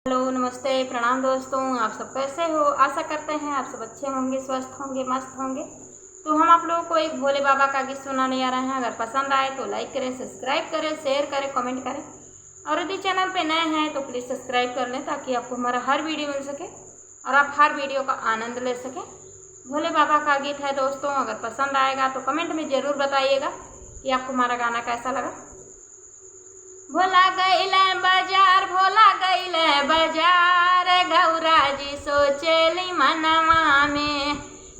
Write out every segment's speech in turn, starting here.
Hello नमस्ते प्रणाम दोस्तों, आप सब कैसे हो। आशा करते हैं आप सब अच्छे होंगे, स्वस्थ होंगे, मस्त होंगे। तो हम आप लोगों को एक भोले बाबा का गीत सुनाने आ रहे हैं। अगर पसंद आए तो लाइक करें, सब्सक्राइब करें, शेयर करें, कमेंट करें। और यदि चैनल पे नए हैं तो प्लीज़ सब्सक्राइब कर लें ताकि आपको हमारा हर वीडियो मिल सके और आप हर वीडियो का आनंद ले सकें। भोले बाबा का गीत है दोस्तों। अगर पसंद आएगा तो कमेंट में ज़रूर बताइएगा कि आपको हमारा गाना कैसा लगा। भोला गईले बाजार, भोला गईले बाजार, गौरा जी सोचेली मनवा में।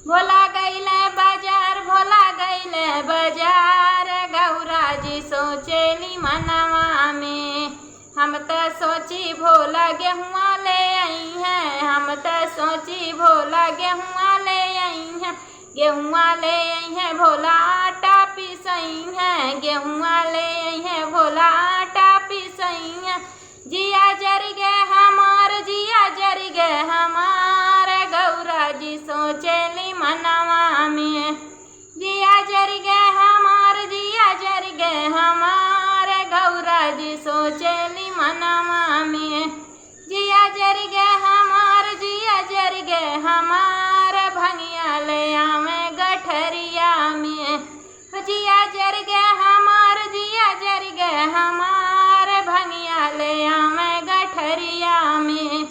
भोला गईले बाजार, भोला गईले बाजार, गौरा जी सोचेली मनवा में। हम तो सोची भोला गेहुआ ले आई हैं, हम तो सोची भोला गेहुआ ले आई हैं, गेहुआ ले आई हैं भोला आटा पिसई हैं, गेहुआ ले आई हैं भोला आटा पिसई हैं। जिया जर गे हमार, जिया जर गे हमार, गौरा जी सोचेली मनवा में। जिया जर गे हमार, जिया जर गे हमार, गौरा जी सोचेली मनवा में। जिया जर गे हमार, जिया जर गे हमार, भंगिया ले आवे गठरिया में। जिया जर गे हमार, जिया जर गे हमार, भंगिया ले आवे गठरिया में।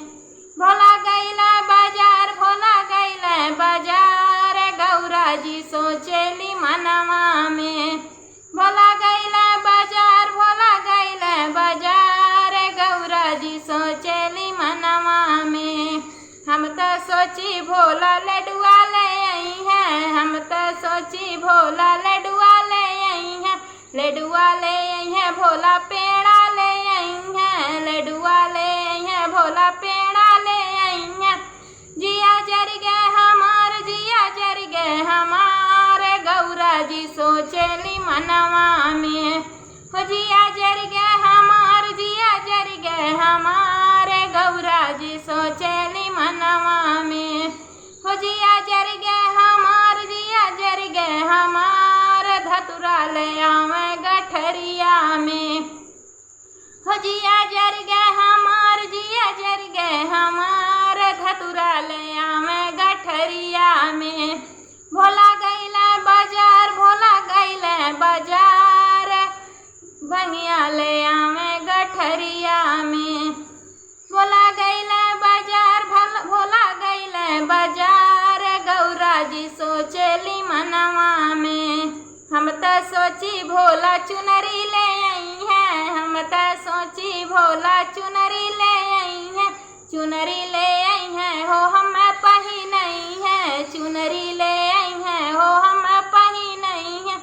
भोला गईला बाजार, भोला गईला बाजार, गौरा जी सोचेली मनवा में। भोला गईला बाजार, भोला गईला बाजार, गौरा जी सोचेली मनवा में। हम तो सोची भोला लडुआ ले आई हैं, हम तो सोची भोला लडुआ ले आई हैं, लडुआ ले आई हैं भोला पेड़ा ले आई हैं, लडुआ ले आई हैं भोला पेड़ा ले आई हैं। जिया जर गे हमार, जिया जर गे हमार, गौरा जी सोचेली मनवा में। हो जिया जर गे हमार, जिया जर गे हमार, गौरा जी सोचेली मनवा में। हो जिया जर गे हमार, जिया जर गे हमार, धतुरा ले आवे गठरिया में। हो जिया जर गे हमार, जिया जर गे हमार, धतुरा ले आवे गठरिया में। भोला गईले बाजार, भोला गईले बाजार, भंगिया ले आवे गठरिया में। भोला गईले बाजार, भोला गईले बाजार, गौरा जी सोचेली मनवा में। हम तो सोची भोला चुनरी ले आई हैं, हम तो सोची भोला चुनरी ले आई हैं, चुनरी ले आई हैं हो हम पहिनई हैं, चुनरी ले आई हैं हो हम पहिनई हैं।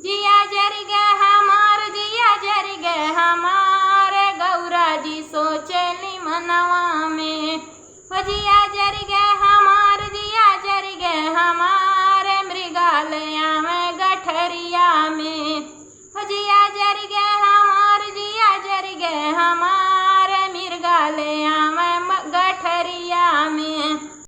जिया जर गे हमार, जिया जर गे हमार, गौरा जी सोचेली मनवा में। हो जिया जर